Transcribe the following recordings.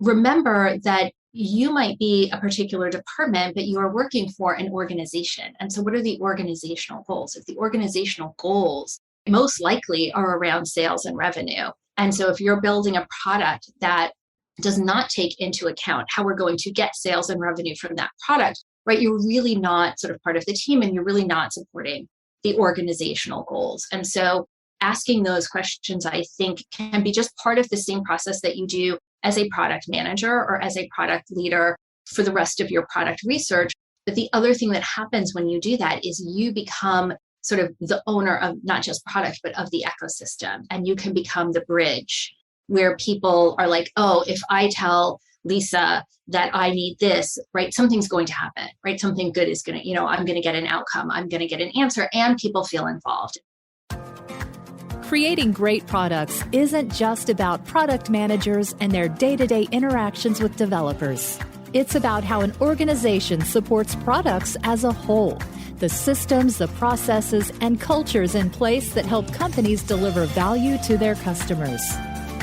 remember that you might be a particular department, but you are working for an organization. And so what are the organizational goals? If the organizational goals most likely are around sales and revenue. And so if you're building a product that does not take into account how we're going to get sales and revenue from that product, right, you're really not sort of part of the team and you're really not supporting the organizational goals. And so asking those questions, I think, can be just part of the same process that you do as a product manager or as a product leader for the rest of your product research. But the other thing that happens when you do that is you become sort of the owner of not just product, but of the ecosystem. And you can become the bridge where people are like, oh, if I tell Lisa that I need this, right, something's going to happen, right? Something good is going to, I'm going to get an outcome. I'm going to get an answer, and people feel involved. Creating great products isn't just about product managers and their day-to-day interactions with developers. It's about how an organization supports products as a whole, the systems, the processes, and cultures in place that help companies deliver value to their customers.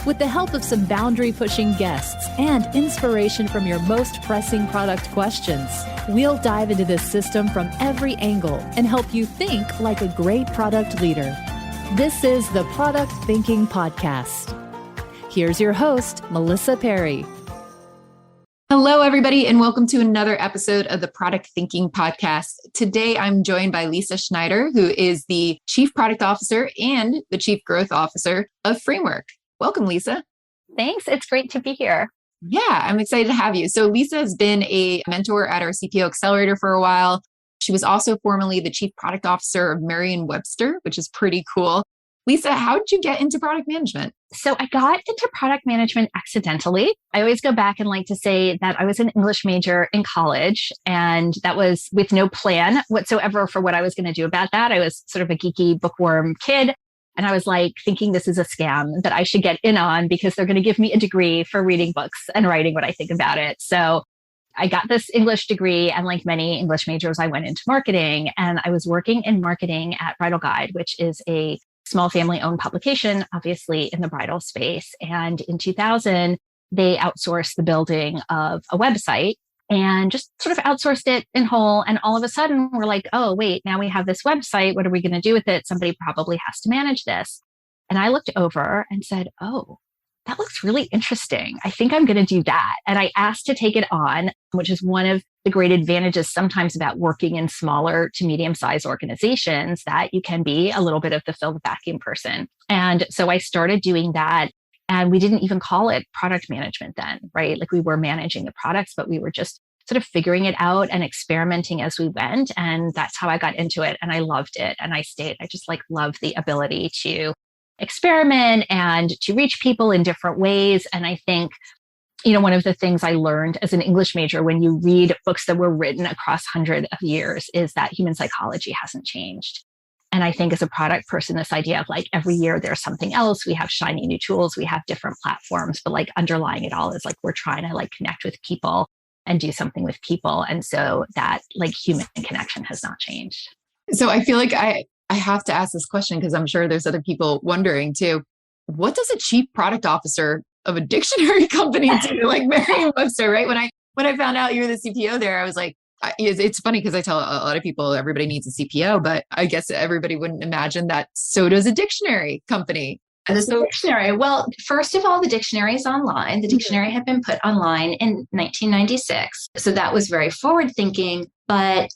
With the help of some boundary-pushing guests and inspiration from your most pressing product questions, we'll dive into this system from every angle and help you think like a great product leader. This is the Product Thinking Podcast. Here's your host, Melissa Perri. Hello, everybody, and welcome to another episode of the Product Thinking Podcast. Today, I'm joined by Lisa Schneider, who is the Chief Product Officer and the Chief Growth Officer of Framework. Welcome, Lisa. Thanks. It's great to be here. Yeah, I'm excited to have you. So Lisa has been a mentor at our CPO Accelerator for a while. She was also formerly the Chief Product Officer of Merriam-Webster, which is pretty cool. Lisa, how did you get into product management? So I got into product management accidentally. I always go back and like to say that I was an English major in college, and that was with no plan whatsoever for what I was going to do about that. I was sort of a geeky bookworm kid. And I was like thinking this is a scam that I should get in on because they're going to give me a degree for reading books and writing what I think about it. So I got this English degree, and like many English majors, I went into marketing, and I was working in marketing at Bridal Guide, which is a small family-owned publication, obviously in the bridal space. And in 2000, they outsourced the building of a website and just sort of outsourced it in whole. And all of a sudden, we're like, oh, wait, now we have this website. What are we going to do with it? Somebody probably has to manage this. And I looked over and said, oh, that looks really interesting. I think I'm going to do that. And I asked to take it on, which is one of the great advantages sometimes about working in smaller to medium-sized organizations, that you can be a little bit of the fill the vacuum person. And so I started doing that. And we didn't even call it product management then, right? Like we were managing the products, but we were just sort of figuring it out and experimenting as we went. And that's how I got into it. And I loved it. And I stayed. I just love the ability to experiment and to reach people in different ways. And I think, one of the things I learned as an English major when you read books that were written across hundreds of years is that human psychology hasn't changed. And I think as a product person, this idea of every year there's something else, we have shiny new tools, we have different platforms, but underlying it all is we're trying to connect with people and do something with people. And so that human connection has not changed. So I feel like I have to ask this question because I'm sure there's other people wondering too. What does a chief product officer of a dictionary company do, like Merriam-Webster, right? When I found out you were the CPO there, I was like, it's funny because I tell a lot of people everybody needs a CPO, but I guess everybody wouldn't imagine that so does a dictionary company. The dictionary. Well, first of all, the dictionary is online. The dictionary had been put online in 1996. So that was very forward thinking. But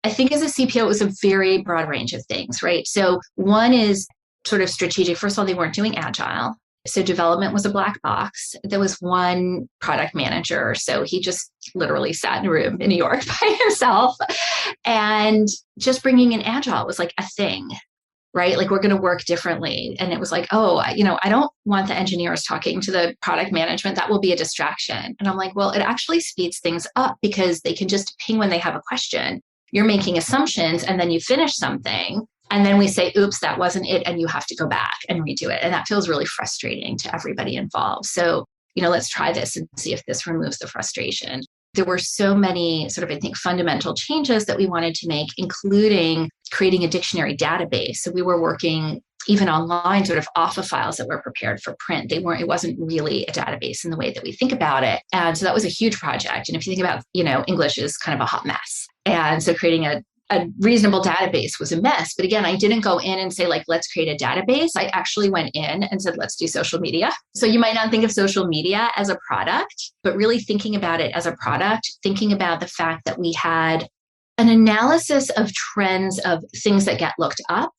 I think as a CPO, it was a very broad range of things, right? So one is sort of strategic. First of all, they weren't doing agile. So development was a black box. There was one product manager. So he just literally sat in a room in New York by himself. And just bringing in agile was like a thing, right? We're going to work differently. And it was like, oh, I don't want the engineers talking to the product management. That will be a distraction. And I'm like, well, it actually speeds things up because they can just ping when they have a question. You're making assumptions and then you finish something. And then we say, oops, that wasn't it. And you have to go back and redo it. And that feels really frustrating to everybody involved. So, let's try this and see if this removes the frustration. There were so many sort of, I think, fundamental changes that we wanted to make, including creating a dictionary database. So we were working even online, sort of off of files that were prepared for print. It wasn't really a database in the way that we think about it. And so that was a huge project. And if you think about, English is kind of a hot mess. And so creating a reasonable database was a mess. But again, I didn't go in and say, like, let's create a database. I actually went in and said, let's do social media. So you might not think of social media as a product, but really thinking about it as a product, thinking about the fact that we had an analysis of trends of things that get looked up,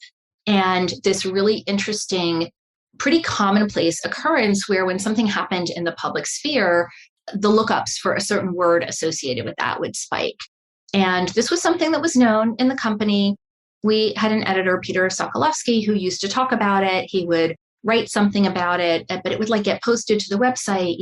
and this really interesting, pretty commonplace occurrence where when something happened in the public sphere, the lookups for a certain word associated with that would spike. And this was something that was known in the company. We had an editor, Peter Sokolowski, who used to talk about it. He would write something about it, but it would get posted to the website,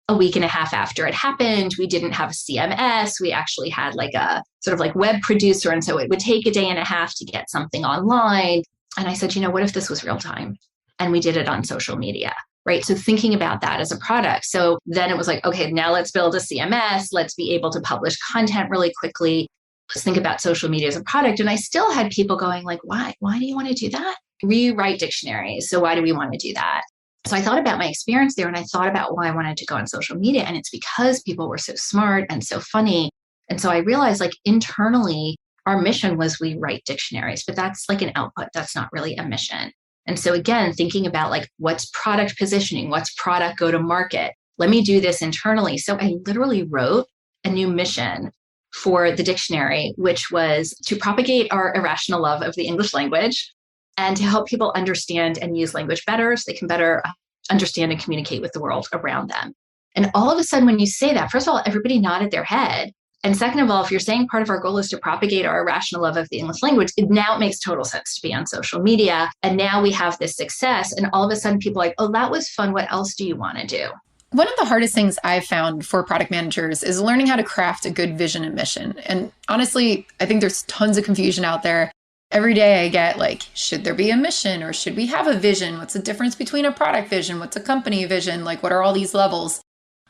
a week and a half after it happened. We didn't have a CMS. We actually had a sort of web producer. And so it would take a day and a half to get something online. And I said, what if this was real time? And we did it on social media, right? So thinking about that as a product. So then it was okay, now let's build a CMS. Let's be able to publish content really quickly. Let's think about social media as a product. And I still had people going why? Why do you want to do that? Rewrite dictionaries. So why do we want to do that? So I thought about my experience there, and I thought about why I wanted to go on social media. And it's because people were so smart and so funny. And so I realized internally, our mission was we write dictionaries, but that's an output. That's not really a mission. And so again, thinking about what's product positioning, what's product go to market. Let me do this internally. So I literally wrote a new mission for the dictionary, which was to propagate our irrational love of the English language and to help people understand and use language better so they can better understand and communicate with the world around them. And all of a sudden, when you say that, first of all, everybody nodded their head. And second of all, if you're saying part of our goal is to propagate our irrational love of the English language, it makes total sense to be on social media. And now we have this success. And all of a sudden, people are oh, that was fun. What else do you want to do? One of the hardest things I've found for product managers is learning how to craft a good vision and mission. And honestly, I think there's tons of confusion out there. Every day I get should there be a mission or should we have a vision? What's the difference between a product vision? What's a company vision? What are all these levels?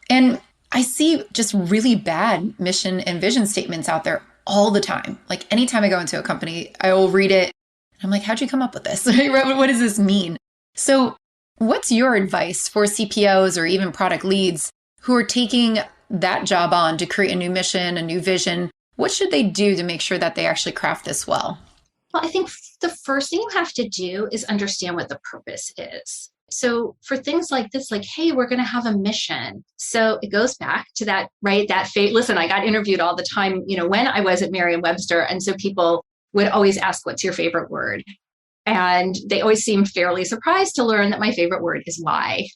And I see just really bad mission and vision statements out there all the time. Anytime I go into a company, I will read it. And I'm how'd you come up with this? What does this mean? So what's your advice for CPOs or even product leads who are taking that job on to create a new mission, a new vision? What should they do to make sure that they actually craft this well? Well, I think the first thing you have to do is understand what the purpose is. So for things like this, hey, we're going to have a mission. So it goes back to that, right? Listen, I got interviewed all the time, when I was at Merriam-Webster. And so people would always ask, what's your favorite word? And they always seemed fairly surprised to learn that my favorite word is why.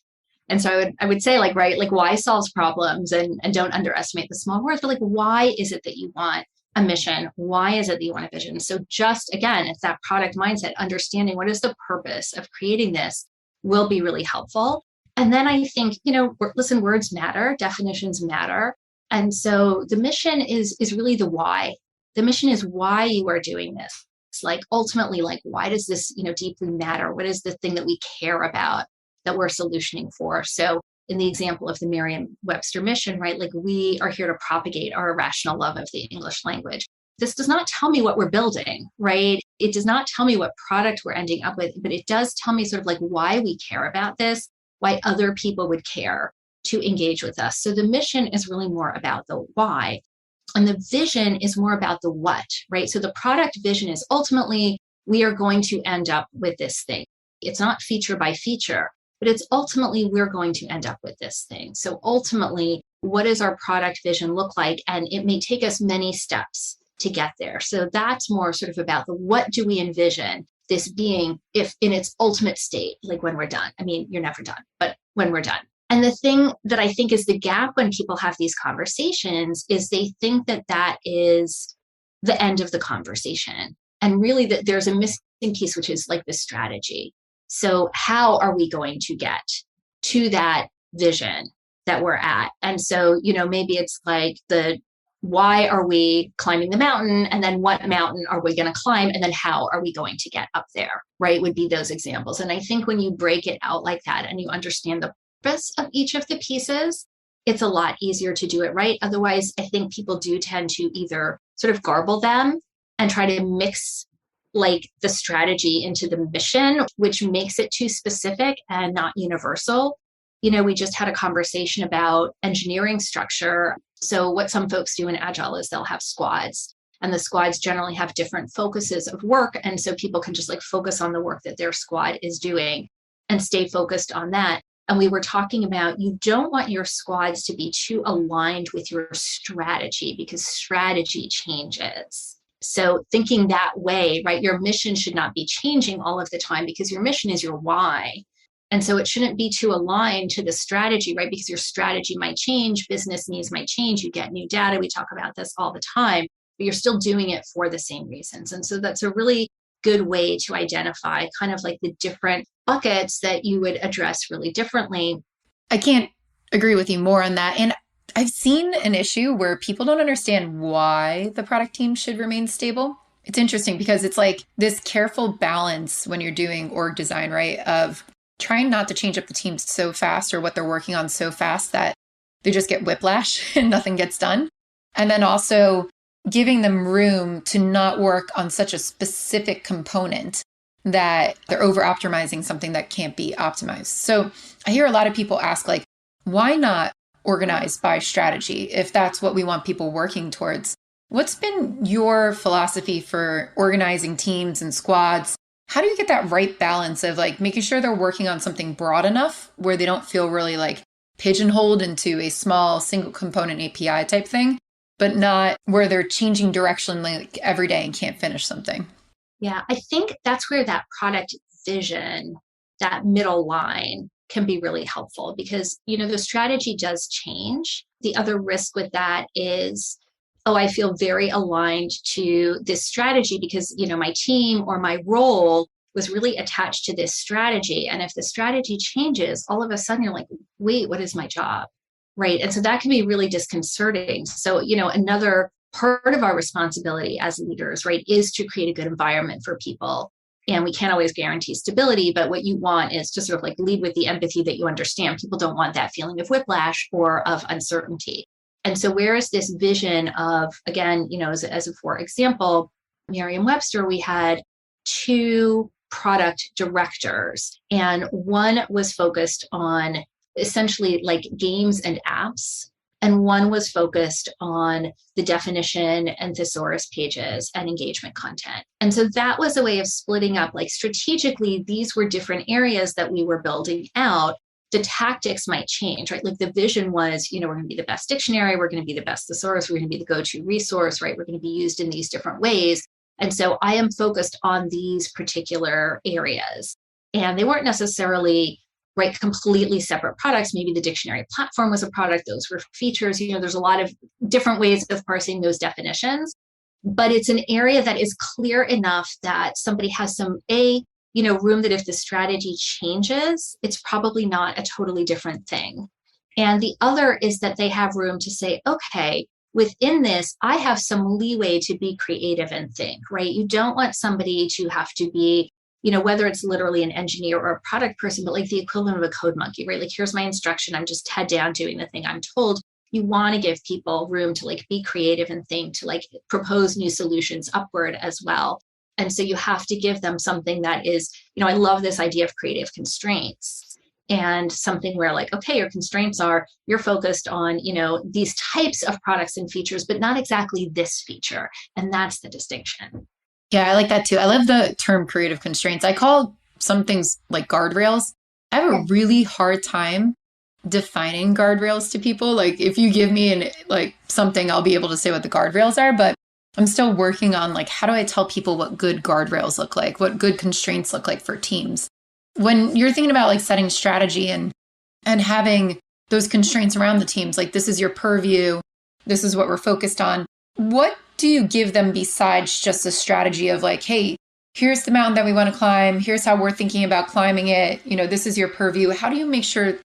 And so I would say why solves problems and don't underestimate the small words, but why is it that you want a mission? Why is it that you want a vision? So just, again, it's that product mindset, understanding what is the purpose of creating this will be really helpful. And then I think, listen, words matter, definitions matter. And so the mission is really the why. The mission is why you are doing this. It's ultimately, why does this, deeply matter? What is the thing that we care about that we're solutioning for? So in the example of the Merriam-Webster mission, right, we are here to propagate our irrational love of the English language. This does not tell me what we're building, right? It does not tell me what product we're ending up with, but it does tell me sort of why we care about this, why other people would care to engage with us. So the mission is really more about the why. And the vision is more about the what, right? So the product vision is ultimately, we are going to end up with this thing. It's not feature by feature, but it's ultimately, we're going to end up with this thing. So ultimately, what does our product vision look like? And it may take us many steps to get there. So that's more sort of about the what do we envision this being if in its ultimate state, when we're done. I mean, you're never done, but when we're done. And the thing that I think is the gap when people have these conversations is they think that that is the end of the conversation. And really that there's a missing piece, which is the strategy. So how are we going to get to that vision that we're at? And so, maybe it's the why are we climbing the mountain? And then what mountain are we going to climb? And then how are we going to get up there, right? Would be those examples. And I think when you break it out like that and you understand the purpose of each of the pieces, it's a lot easier to do it right. Otherwise, I think people do tend to either sort of garble them and try to mix like the strategy into the mission, which makes it too specific and not universal. We just had a conversation about engineering structure. So what some folks do in Agile is they'll have squads, and the squads generally have different focuses of work. And so people can just like focus on the work that their squad is doing and stay focused on that. And we were talking about, you don't want your squads to be too aligned with your strategy because strategy changes. So thinking that way, right, your mission should not be changing all of the time because your mission is your why. And so it shouldn't be too aligned to the strategy, right? Because your strategy might change, business needs might change, you get new data. We talk about this all the time, but you're still doing it for the same reasons. And so that's a really good way to identify kind of like the different buckets that you would address really differently. I can't agree with you more on that. And I've seen an issue where people don't understand why the product team should remain stable. It's interesting because it's like this careful balance when you're doing org design, right? Of trying not to change up the teams so fast or what they're working on so fast that they just get whiplash and nothing gets done. And then also giving them room to not work on such a specific component that they're over optimizing something that can't be optimized. So I hear a lot of people ask, like, why not organize by strategy if that's what we want people working towards? What's been your philosophy for organizing teams and squads? How do you get that right balance of like making sure they're working on something broad enough where they don't feel really like pigeonholed into a small single component API type thing, but not where they're changing direction like every day and can't finish something? Yeah, I think that's where that product vision, that middle line can be really helpful because, the strategy does change. The other risk with that is, I feel very aligned to this strategy because, my team or my role was really attached to this strategy. And if the strategy changes, all of a sudden you're like, wait, what is my job? Right. And so that can be really disconcerting. So, another part of our responsibility as leaders, right, is to create a good environment for people. And we can't always guarantee stability, but what you want is to sort of like lead with the empathy that you understand. People don't want that feeling of whiplash or of uncertainty. And so where is this vision of, again, as a for example, Merriam-Webster, we had 2 product directors, and one was focused on essentially like games and apps. And one was focused on the definition and thesaurus pages and engagement content. And so that was a way of splitting up, like strategically, these were different areas that we were building out. The tactics might change, right? Like the vision was, we're going to be the best dictionary, we're going to be the best thesaurus, we're going to be the go-to resource, right? We're going to be used in these different ways. And so I am focused on these particular areas. And they weren't necessarily right, completely separate products. Maybe the dictionary platform was a product, those were features. There's a lot of different ways of parsing those definitions, but it's an area that is clear enough that somebody has some room that if the strategy changes, it's probably not a totally different thing. And the other is that they have room to say, okay, within this, I have some leeway to be creative and think, right? You don't want somebody to have to be whether it's literally an engineer or a product person, but like the equivalent of a code monkey, right? Like, here's my instruction. I'm just head down doing the thing I'm told. You want to give people room to like be creative and think, to like propose new solutions upward as well. And so you have to give them something that is, I love this idea of creative constraints and something where like, okay, your constraints are, you're focused on, these types of products and features, but not exactly this feature. And that's the distinction. Yeah, I like that too. I love the term creative constraints. I call some things like guardrails. I have a really hard time defining guardrails to people. Like if you give me something, I'll be able to say what the guardrails are, but I'm still working on like, how do I tell people what good guardrails look like, what good constraints look like for teams? When you're thinking about like setting strategy and having those constraints around the teams, like this is your purview, this is what we're focused on. What do you give them besides just a strategy of like, hey, here's the mountain that we want to climb. Here's how we're thinking about climbing it. This is your purview. How do you make sure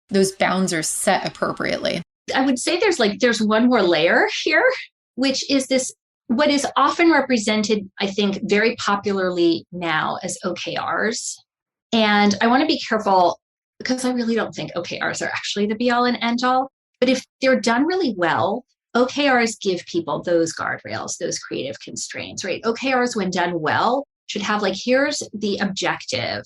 those bounds are set appropriately? I would say there's one more layer here, which is this, what is often represented, I think, very popularly now as OKRs. And I want to be careful because I really don't think OKRs are actually the be all and end all. But if they're done really well, OKRs give people those guardrails, those creative constraints, right? OKRs, when done well, should have like, here's the objective,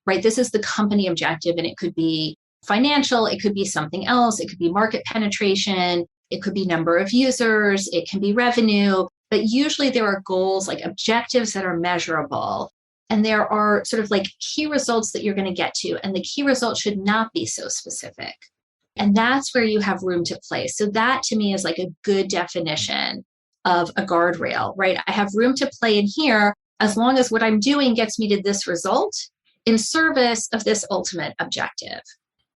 right? This is the company objective, and it could be financial, it could be something else, it could be market penetration, it could be number of users, it can be revenue, but usually there are goals, like objectives that are measurable. And there are sort of like key results that you're going to get to, and the key results should not be so specific. And that's where you have room to play. So that to me is like a good definition of a guardrail, right? I have room to play in here as long as what I'm doing gets me to this result in service of this ultimate objective.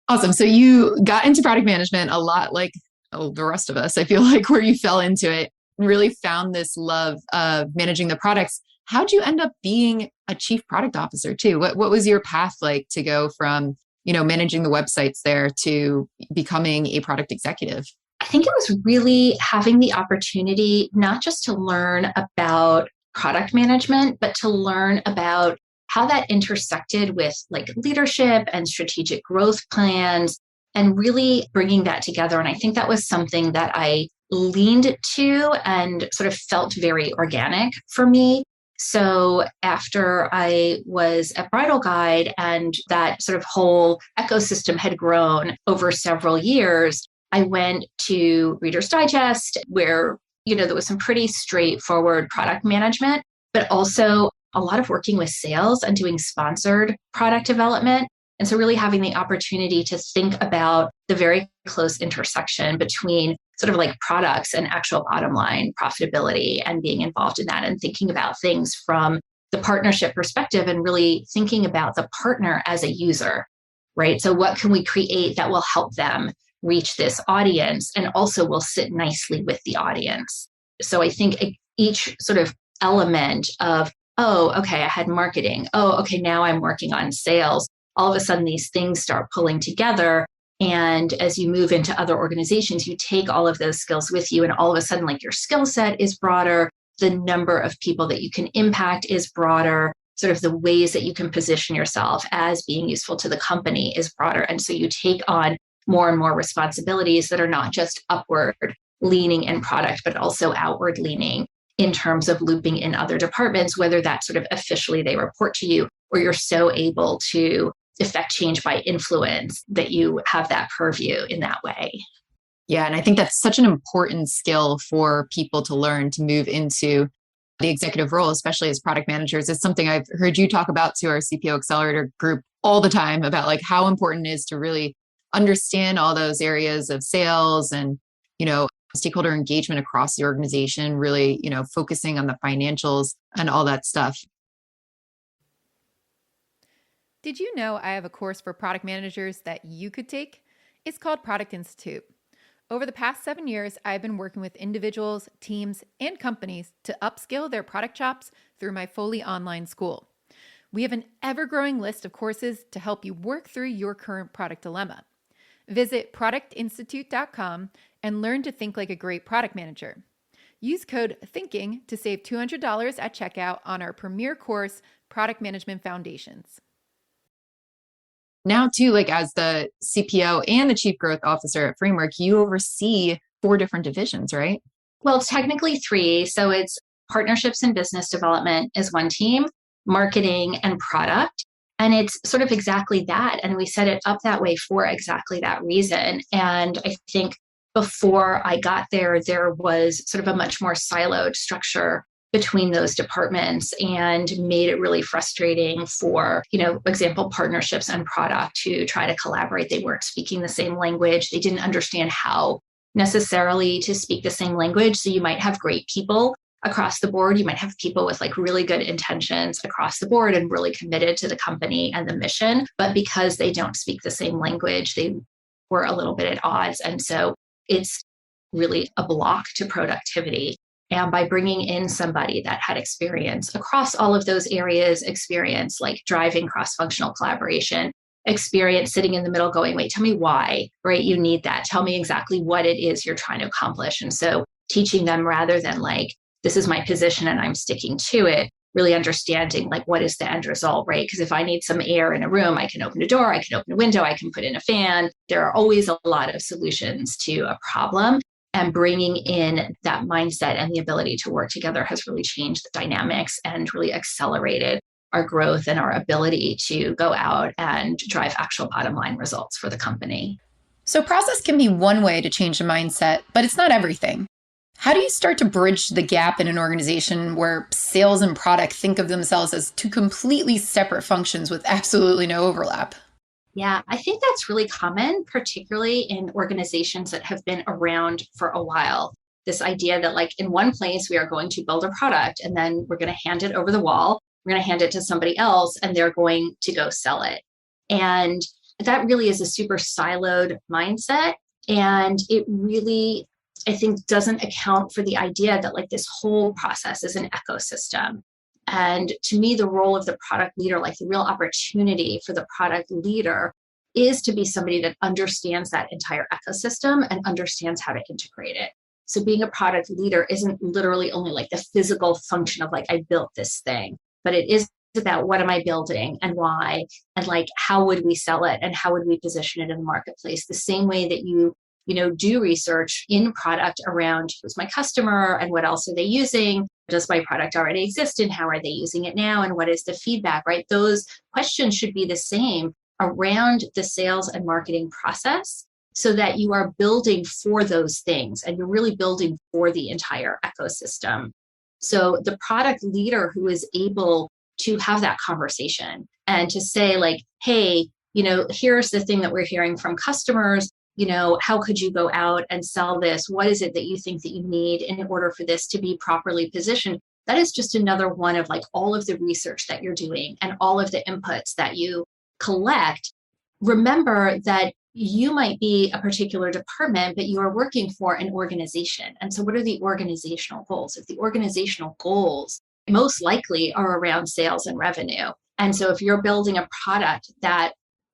Awesome. So you got into product management a lot like the rest of us, I feel like, where you fell into it, really found this love of managing the products. How'd you end up being a chief product officer too? What was your path like to go from, managing the websites there to becoming a product executive? I think it was really having the opportunity not just to learn about product management, but to learn about how that intersected with like leadership and strategic growth plans, and really bringing that together. And I think that was something that I leaned to and sort of felt very organic for me. So after I was at Bridal Guide and that sort of whole ecosystem had grown over several years, I went to Reader's Digest, where, there was some pretty straightforward product management, but also a lot of working with sales and doing sponsored product development. And so really having the opportunity to think about the very close intersection between sort of like products and actual bottom line profitability, and being involved in that and thinking about things from the partnership perspective, and really thinking about the partner as a user, right? So what can we create that will help them reach this audience and also will sit nicely with the audience? So I think each sort of element of, oh, okay, I had marketing. Oh, okay, now I'm working on sales. All of a sudden, these things start pulling together. And as you move into other organizations, you take all of those skills with you. And all of a sudden, like your skill set is broader. The number of people that you can impact is broader. Sort of the ways that you can position yourself as being useful to the company is broader. And so you take on more and more responsibilities that are not just upward leaning in product, but also outward leaning in terms of looping in other departments, whether that sort of officially they report to you, or you're so able to affect change by influence that you have that purview in that way. Yeah. And I think that's such an important skill for people to learn to move into the executive role, especially as product managers. It's something I've heard you talk about to our CPO Accelerator group all the time, about like how important it is to really understand all those areas of sales and, stakeholder engagement across the organization, really, focusing on the financials and all that stuff. Did you know I have a course for product managers that you could take? It's called Product Institute. Over the past 7 years, I've been working with individuals, teams, and companies to upskill their product chops through my fully online school. We have an ever-growing list of courses to help you work through your current product dilemma. Visit productinstitute.com and learn to think like a great product manager. Use code THINKING to save $200 at checkout on our premier course, Product Management Foundations. Now too, like as the CPO and the Chief Growth Officer at Framework, you oversee 4 different divisions, right? Well, it's technically 3. So it's partnerships and business development is one team, marketing and product. And it's sort of exactly that. And we set it up that way for exactly that reason. And I think before I got there, there was sort of a much more siloed structure between those departments, and made it really frustrating for, example, partnerships and product to try to collaborate. They weren't speaking the same language. They didn't understand how necessarily to speak the same language. So you might have great people across the board. You might have people with like really good intentions across the board and really committed to the company and the mission. But because they don't speak the same language, they were a little bit at odds. And so it's really a block to productivity. And by bringing in somebody that had experience across all of those areas, experience like driving cross-functional collaboration, experience sitting in the middle going, wait, tell me why, right? You need that. Tell me exactly what it is you're trying to accomplish. And so teaching them, rather than like, this is my position and I'm sticking to it, really understanding like, what is the end result, right? Because if I need some air in a room, I can open a door, I can open a window, I can put in a fan. There are always a lot of solutions to a problem. And bringing in that mindset and the ability to work together has really changed the dynamics and really accelerated our growth and our ability to go out and drive actual bottom line results for the company. So process can be one way to change the mindset, but it's not everything. How do you start to bridge the gap in an organization where sales and product think of themselves as two completely separate functions with absolutely no overlap? Yeah, I think that's really common, particularly in organizations that have been around for a while. This idea that, like, in one place, we are going to build a product and then we're going to hand it over the wall. We're going to hand it to somebody else and they're going to go sell it. And that really is a super siloed mindset. And it really, I think, doesn't account for the idea that, like, this whole process is an ecosystem. And to me, the role of the product leader, like the real opportunity for the product leader, is to be somebody that understands that entire ecosystem and understands how to integrate it. So being a product leader isn't literally only like the physical function of, like, I built this thing, but it is about what am I building and why, and, like, how would we sell it and how would we position it in the marketplace, the same way that you do research in product around who's my customer and what else are they using? Does my product already exist and how are they using it now? And what is the feedback, right? Those questions should be the same around the sales and marketing process so that you are building for those things and you're really building for the entire ecosystem. So the product leader who is able to have that conversation and to say, like, hey, here's the thing that we're hearing from customers. How could you go out and sell this? What is it that you think that you need in order for this to be properly positioned? That is just another one of, like, all of the research that you're doing and all of the inputs that you collect. Remember that you might be a particular department, but you are working for an organization. And so what are the organizational goals? If the organizational goals most likely are around sales and revenue. And so if you're building a product that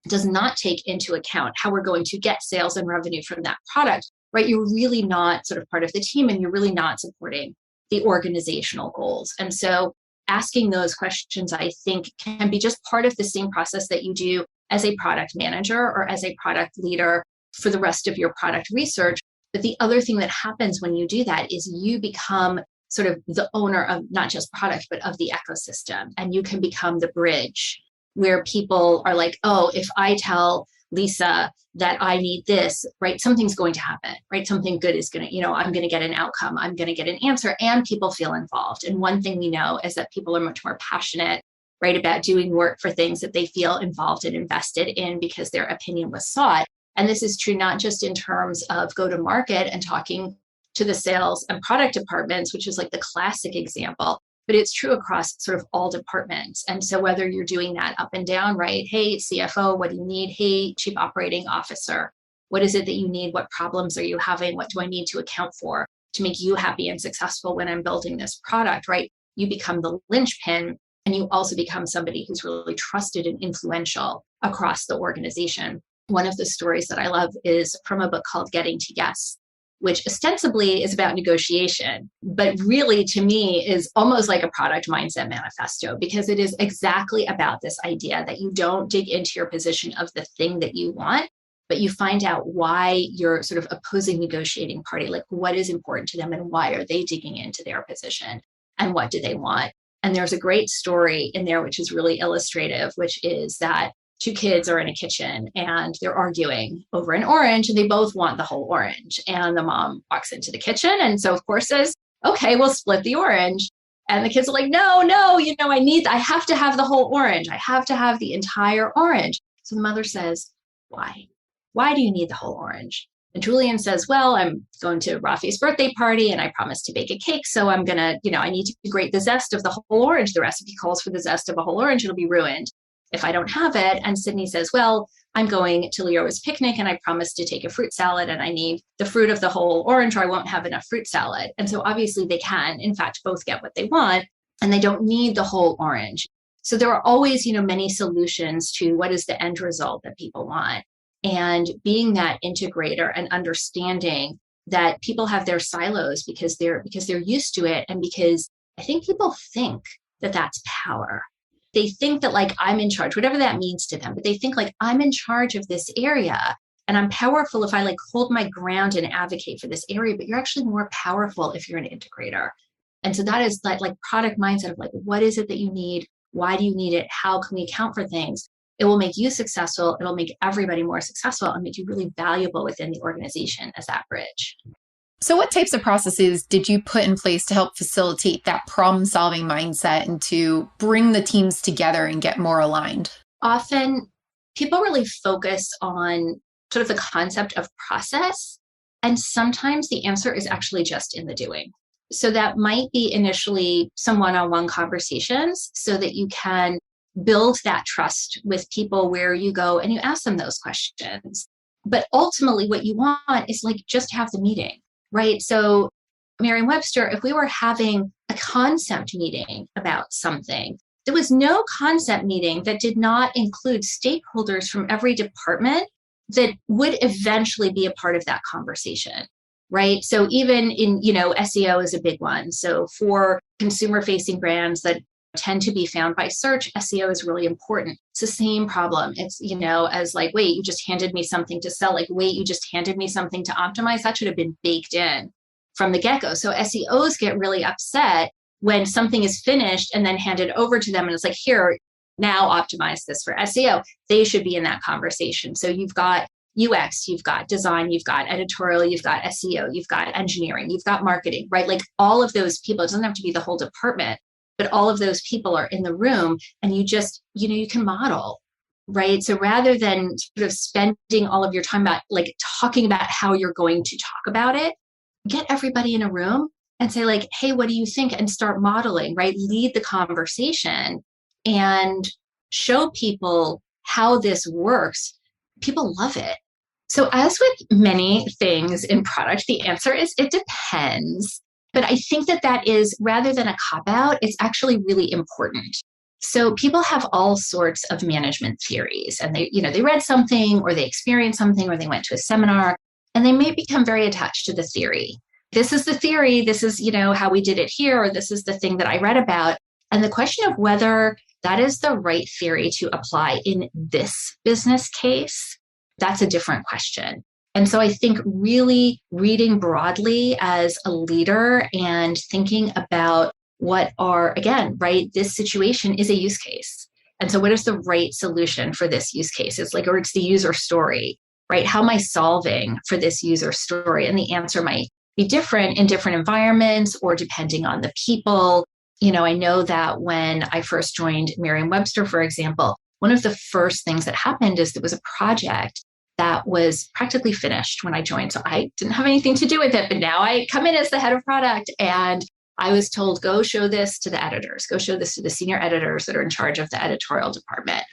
does not take into account how we're going to get sales and revenue from that product, right? You're really not sort of part of the team and you're really not supporting the organizational goals. And so asking those questions, I think, can be just part of the same process that you do as a product manager or as a product leader for the rest of your product research. But the other thing that happens when you do that is you become sort of the owner of not just product, but of the ecosystem. And you can become the bridge where people are like, oh, if I tell Lisa that I need this, right, something's going to happen, right? Something good is going to, I'm going to get an outcome. I'm going to get an answer, and people feel involved. And one thing we know is that people are much more passionate, right, about doing work for things that they feel involved and invested in because their opinion was sought. And this is true not just in terms of go to market and talking to the sales and product departments, which is like the classic example, but it's true across sort of all departments. And so whether you're doing that up and down, right? Hey, CFO, what do you need? Hey, Chief Operating Officer, what is it that you need? What problems are you having? What do I need to account for to make you happy and successful when I'm building this product, right? You become the linchpin, and you also become somebody who's really trusted and influential across the organization. One of the stories that I love is from a book called Getting to Yes, which ostensibly is about negotiation, but really to me is almost like a product mindset manifesto, because it is exactly about this idea that you don't dig into your position of the thing that you want, but you find out why your sort of opposing negotiating party, like what is important to them and why are they digging into their position and what do they want. And there's a great story in there, which is really illustrative, which is that two kids are in a kitchen and they're arguing over an orange and they both want the whole orange. And the mom walks into the kitchen and so of course says, okay, we'll split the orange. And the kids are like, no, I have to have the whole orange. I have to have the entire orange. So the mother says, why? Why do you need the whole orange? And Julian says, well, I'm going to Rafi's birthday party and I promised to bake a cake. So I'm going to, I need to grate the zest of the whole orange. The recipe calls for the zest of a whole orange. It'll be ruined if I don't have it. And Sydney says, well, I'm going to Leo's picnic and I promised to take a fruit salad and I need the fruit of the whole orange or I won't have enough fruit salad. And so obviously they can, in fact, both get what they want and they don't need the whole orange. So there are always, many solutions to what is the end result that people want. And being that integrator and understanding that people have their silos because they're used to it. And because I think people think that that's power. They think that like I'm in charge, whatever that means to them, but they think like I'm in charge of this area And I'm powerful if I like hold my ground and advocate for this area, but you're actually more powerful if you're an integrator. And so that is like product mindset of like, what is it that you need? Why do you need it? How can we account for things? It will make you successful. It'll make everybody more successful and make you really valuable within the organization as that bridge. So what types of processes did you put in place to help facilitate that problem-solving mindset and to bring the teams together and get more aligned? Often people really focus on sort of the concept of process, and sometimes the answer is actually just in the doing. So that might be initially some one-on-one conversations so that you can build that trust with people where you go and you ask them those questions. But ultimately what you want is like just have the meeting, right? So Merriam-Webster, if we were having a concept meeting about something, there was no concept meeting that did not include stakeholders from every department that would eventually be a part of that conversation, right? So even in, SEO is a big one. So for consumer facing brands that tend to be found by search, SEO is really important. It's the same problem. It's, as like, wait, you just handed me something to sell. Like, wait, you just handed me something to optimize. That should have been baked in from the get-go. So SEOs get really upset when something is finished and then handed over to them. And it's like, here, now optimize this for SEO. They should be in that conversation. So you've got UX, you've got design, you've got editorial, you've got SEO, you've got engineering, you've got marketing, right? Like all of those people, it doesn't have to be the whole department, but all of those people are in the room and you just, you can model, right? So rather than sort of spending all of your time about like talking about how you're going to talk about it, get everybody in a room and say like, hey, what do you think? And start modeling, right? Lead the conversation and show people how this works. People love it. So as with many things in product, the answer is it depends. But I think that is, rather than a cop-out, it's actually really important. So people have all sorts of management theories and they read something or they experienced something or they went to a seminar and they may become very attached to the theory. This is the theory, this is, how we did it here, or this is the thing that I read about. And the question of whether that is the right theory to apply in this business case, that's a different question. And so I think really reading broadly as a leader and thinking about what are, again, right, this situation is a use case. And so what is the right solution for this use case? It's like, or it's the user story, right? How am I solving for this user story? And the answer might be different in different environments or depending on the people. I know that when I first joined Merriam-Webster, for example, one of the first things that happened is there was a project that was practically finished when I joined. So I didn't have anything to do with it, but now I come in as the head of product and I was told, go show this to the editors, go show this to the senior editors that are in charge of the editorial department.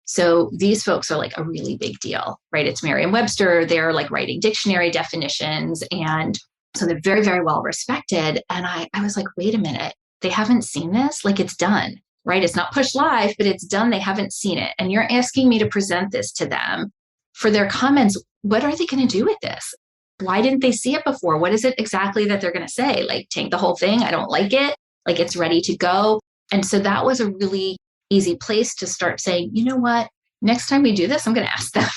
So these folks are like a really big deal, right? It's Merriam-Webster. They're like writing dictionary definitions. And so they're very, very well respected. And I was like, wait a minute, they haven't seen this? Like it's done, right? It's not pushed live, but it's done. They haven't seen it. And you're asking me to present this to them for their comments. What are they going to do with this? Why didn't they see it before? What is it exactly that they're going to say? Like, take the whole thing. I don't like it. Like, it's ready to go. And so that was a really easy place to start saying, you know what? Next time we do this, I'm going to ask them.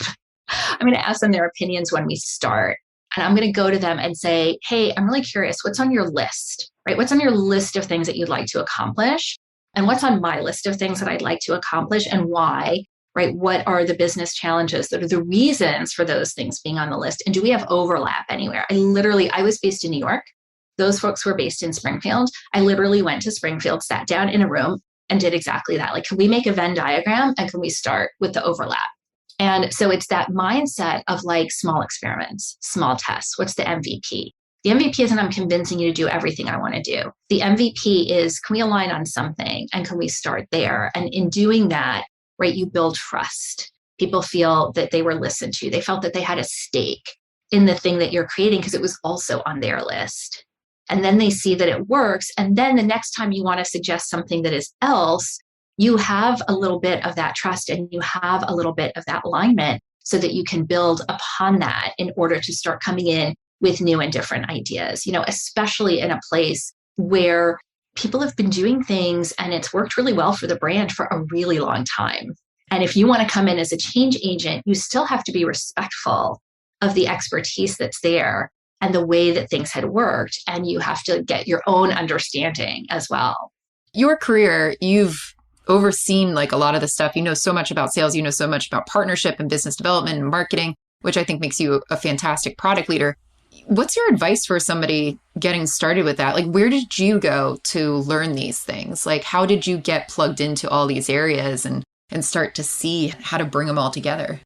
I'm going to ask them their opinions when we start. And I'm going to go to them and say, hey, I'm really curious. What's on your list, right? What's on your list of things that you'd like to accomplish? And what's on my list of things that I'd like to accomplish and why? Right? What are the business challenges that are the reasons for those things being on the list? And do we have overlap anywhere? I was based in New York. Those folks were based in Springfield. I literally went to Springfield, sat down in a room and did exactly that. Like, can we make a Venn diagram and can we start with the overlap? And so it's that mindset of like small experiments, small tests. What's the MVP? The MVP isn't I'm convincing you to do everything I want to do. The MVP is, can we align on something and can we start there? And in doing that, right, you build trust. People feel that they were listened to. They felt that they had a stake in the thing that you're creating because it was also on their list. And then they see that it works. And then the next time you want to suggest something that is else, you have a little bit of that trust and you have a little bit of that alignment so that you can build upon that in order to start coming in with new and different ideas, especially in a place where people have been doing things and it's worked really well for the brand for a really long time. And if you want to come in as a change agent, you still have to be respectful of the expertise that's there and the way that things had worked. And you have to get your own understanding as well. Your career, you've overseen like a lot of the stuff. You know so much about sales, you know so much about partnership and business development and marketing, which I think makes you a fantastic product leader. What's your advice for somebody getting started with that? Like, where did you go to learn these things? Like, how did you get plugged into all these areas and start to see how to bring them all together?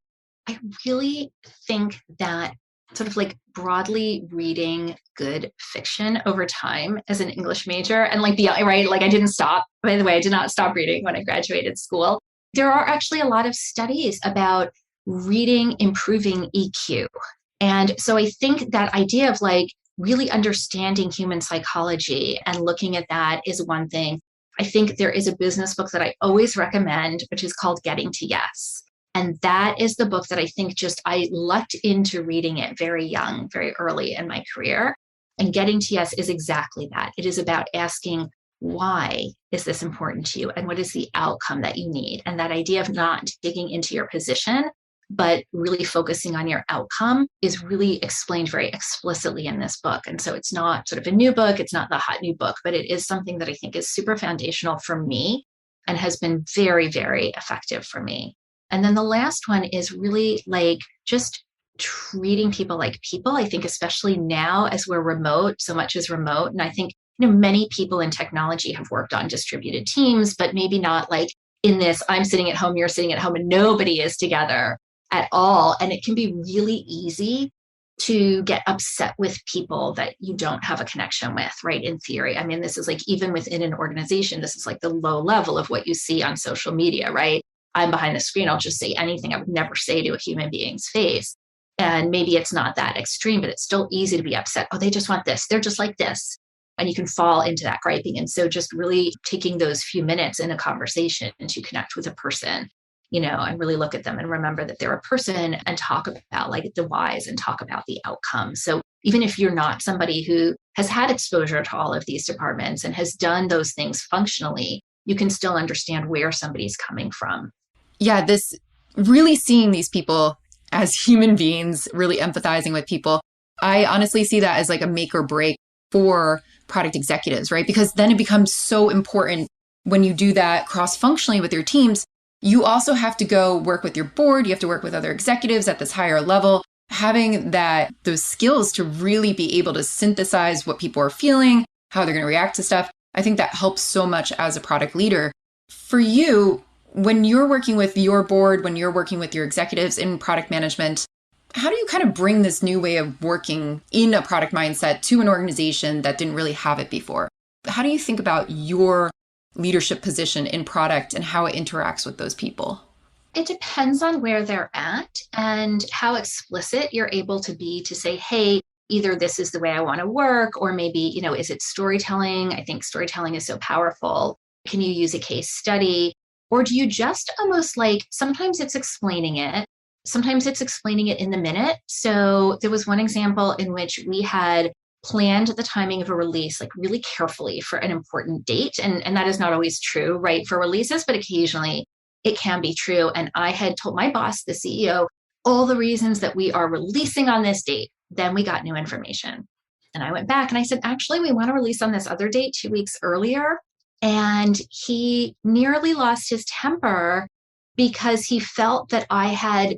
I really think that sort of like broadly reading good fiction over time as an English major and like beyond, right? Like I didn't stop. By the way, I did not stop reading when I graduated school. There are actually a lot of studies about reading improving EQ. And so I think that idea of like really understanding human psychology and looking at that is one thing. I think there is a business book that I always recommend, which is called Getting to Yes. And that is the book that I think just I lucked into reading it very young, very early in my career. And Getting to Yes is exactly that. It is about asking, why is this important to you? And what is the outcome that you need? And that idea of not digging into your position, but really focusing on your outcome is really explained very explicitly in this book. And so it's not sort of a new book, it's not the hot new book, but it is something that I think is super foundational for me and has been very, very effective for me. And then the last one is really like just treating people like people. I think especially now as we're remote, so much is remote. And I think, many people in technology have worked on distributed teams, but maybe not like in this, I'm sitting at home, you're sitting at home, and nobody is together at all. And it can be really easy to get upset with people that you don't have a connection with, right? In theory. I mean, this is like, even within an organization, this is like the low level of what you see on social media, right? I'm behind the screen, I'll just say anything I would never say to a human being's face. And maybe it's not that extreme, but it's still easy to be upset. Oh, they just want this. They're just like this. And you can fall into that griping. And so just really taking those few minutes in a conversation to connect with a person, and really look at them and remember that they're a person and talk about like the whys and talk about the outcomes. So even if you're not somebody who has had exposure to all of these departments and has done those things functionally, you can still understand where somebody's coming from. Yeah, this really seeing these people as human beings, really empathizing with people. I honestly see that as like a make or break for product executives, right? Because then it becomes so important when you do that cross-functionally with your teams. You also have to go work with your board. You have to work with other executives at this higher level. Having those skills to really be able to synthesize what people are feeling, how they're going to react to stuff. I think that helps so much as a product leader. For you, when you're working with your board, when you're working with your executives in product management, how do you kind of bring this new way of working in a product mindset to an organization that didn't really have it before? How do you think about your leadership position in product and how it interacts with those people? It depends on where they're at and how explicit you're able to be to say, hey, either this is the way I want to work, or maybe, is it storytelling? I think storytelling is so powerful. Can you use a case study? Or do you just almost like, sometimes it's explaining it. Sometimes it's explaining it in the minute. So there was one example in which we had planned the timing of a release like really carefully for an important date. And that is not always true, right, for releases, but occasionally it can be true. And I had told my boss, the CEO, all the reasons that we are releasing on this date. Then we got new information. And I went back and I said, actually, we want to release on this other date 2 weeks earlier. And he nearly lost his temper because he felt that I had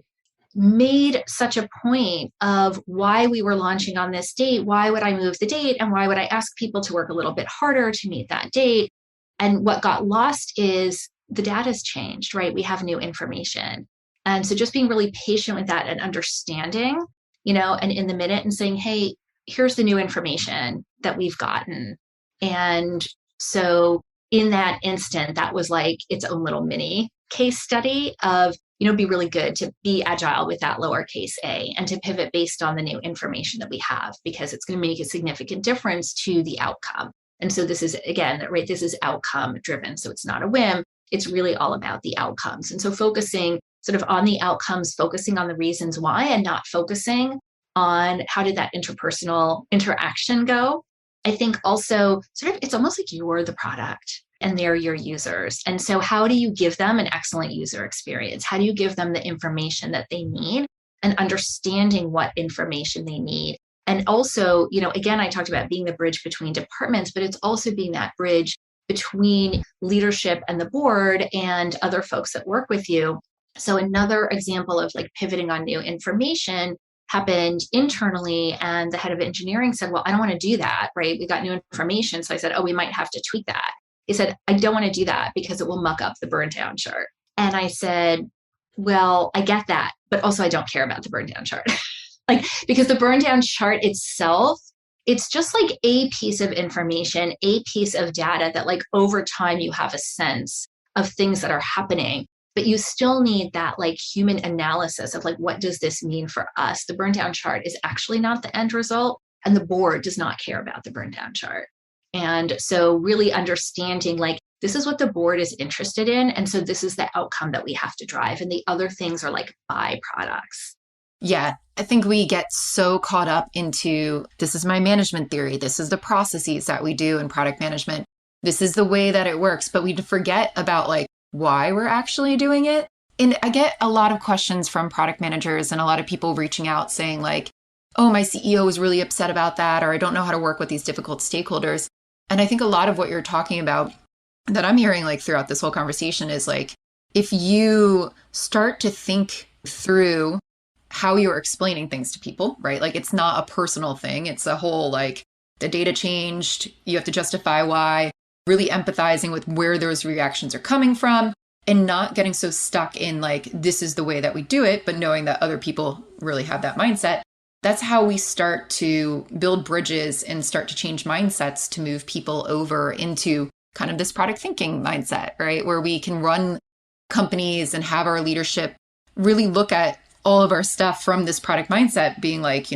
made such a point of why we were launching on this date. Why would I move the date? And why would I ask people to work a little bit harder to meet that date? And what got lost is the data's changed, right? We have new information. And so just being really patient with that and understanding, and in the minute and saying, hey, here's the new information that we've gotten. And so in that instant, that was like its own little mini case study of, be really good to be agile with that lowercase a and to pivot based on the new information that we have, because it's going to make a significant difference to the outcome. And so this is, again, right, this is outcome driven. So it's not a whim. It's really all about the outcomes. And so focusing sort of on the outcomes, focusing on the reasons why, and not focusing on how did that interpersonal interaction go. I think also sort of, it's almost like you're the product, and they're your users. And so how do you give them an excellent user experience? How do you give them the information that they need and understanding what information they need? And also, again, I talked about being the bridge between departments, but it's also being that bridge between leadership and the board and other folks that work with you. So another example of like pivoting on new information happened internally, and the head of engineering said, well, I don't want to do that, right? We got new information. So I said, oh, we might have to tweak that. He said, I don't want to do that because it will muck up the burn down chart. And I said, well, I get that, but also I don't care about the burn down chart. Because the burn down chart itself, it's just like a piece of information, a piece of data that like over time you have a sense of things that are happening, but you still need that like human analysis of like, what does this mean for us? The burn down chart is actually not the end result, and the board does not care about the burn down chart. And so really understanding like, this is what the board is interested in. And so this is the outcome that we have to drive. And the other things are like byproducts. Yeah, I think we get so caught up into this is my management theory. This is the processes that we do in product management. This is the way that it works. But we forget about like why we're actually doing it. And I get a lot of questions from product managers and a lot of people reaching out saying like, oh, my CEO is really upset about that, or I don't know how to work with these difficult stakeholders. And I think a lot of what you're talking about that I'm hearing like throughout this whole conversation is like, if you start to think through how you're explaining things to people, right? Like it's not a personal thing. It's a whole like the data changed. You have to justify why, really empathizing with where those reactions are coming from and not getting so stuck in like, this is the way that we do it, but knowing that other people really have that mindset. That's how we start to build bridges and start to change mindsets to move people over into kind of this product thinking mindset, right? Where we can run companies and have our leadership really look at all of our stuff from this product mindset being like,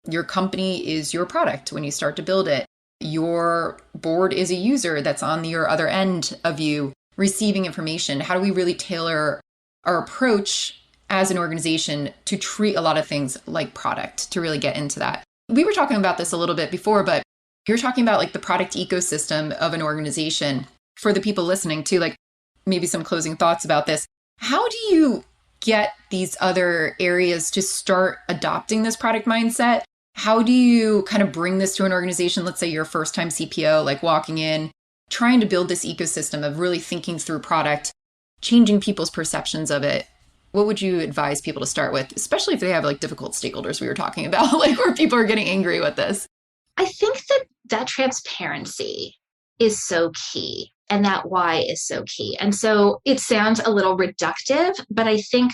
your company is your product when you start to build it. Your board is a user that's on your other end of you receiving information. How do we really tailor our approach as an organization to treat a lot of things like product, to really get into that? We were talking about this a little bit before, but you're talking about like the product ecosystem of an organization. For the people listening too, like maybe some closing thoughts about this. How do you get these other areas to start adopting this product mindset? How do you kind of bring this to an organization? Let's say you're a first-time CPO, like walking in, trying to build this ecosystem of really thinking through product, changing people's perceptions of it. What would you advise people to start with, especially if they have like difficult stakeholders we were talking about, like where people are getting angry with this? I think that transparency is so key, and that why is so key. And so it sounds a little reductive, but I think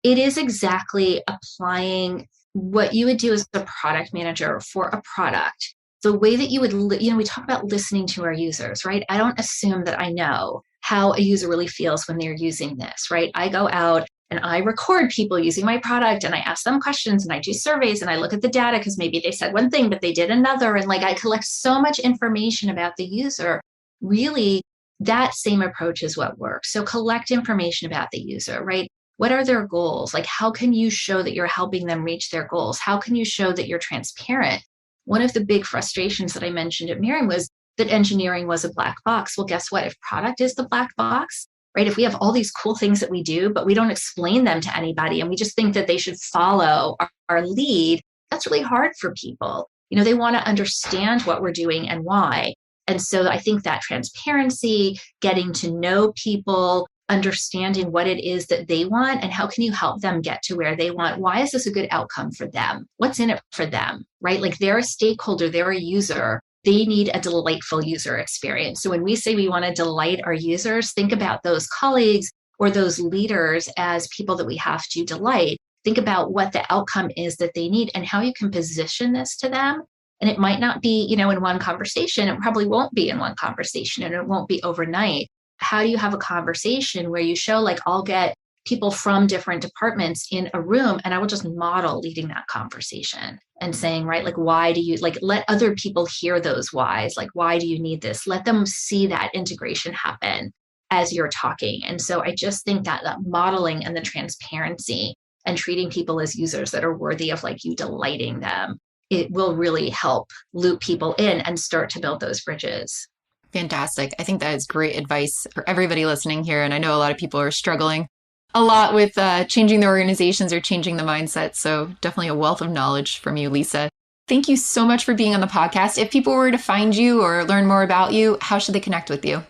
it is exactly applying what you would do as a product manager for a product. The way that you would, we talk about listening to our users, right? I don't assume that I know how a user really feels when they're using this, right? I go out and I record people using my product and I ask them questions and I do surveys and I look at the data because maybe they said one thing, but they did another. And like I collect so much information about the user. Really, that same approach is what works. So collect information about the user, right? What are their goals? Like, how can you show that you're helping them reach their goals? How can you show that you're transparent? One of the big frustrations that I mentioned at Merriam was that engineering was a black box. Well, guess what? If product is the black box, right? If we have all these cool things that we do, but we don't explain them to anybody and we just think that they should follow our lead, that's really hard for people. They want to understand what we're doing and why. And so I think that transparency, getting to know people, understanding what it is that they want and how can you help them get to where they want? Why is this a good outcome for them? What's in it for them, right? Like they're a stakeholder, they're a user. They need a delightful user experience. So when we say we want to delight our users, think about those colleagues or those leaders as people that we have to delight. Think about what the outcome is that they need and how you can position this to them. And it might not be, in one conversation. It probably won't be in one conversation and it won't be overnight. How do you have a conversation where you show like I'll get people from different departments in a room and I will just model leading that conversation and saying, right, like, why do you let other people hear those whys? Like, why do you need this? Let them see that integration happen as you're talking. And so I just think that modeling and the transparency and treating people as users that are worthy of like you delighting them, it will really help loop people in and start to build those bridges. Fantastic. I think that is great advice for everybody listening here. And I know a lot of people are struggling a lot with changing their organizations or changing the mindset. So definitely a wealth of knowledge from you, Lisa. Thank you so much for being on the podcast. If people were to find you or learn more about you, how should they connect with you?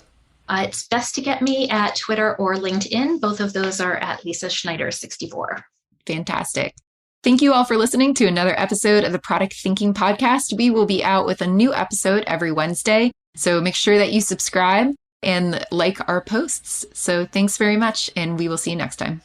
It's best to get me at Twitter or LinkedIn. Both of those are at Lisa Schneider 64. Fantastic. Thank you all for listening to another episode of the Product Thinking Podcast. We will be out with a new episode every Wednesday. So make sure that you subscribe and like our posts. So thanks very much, and we will see you next time.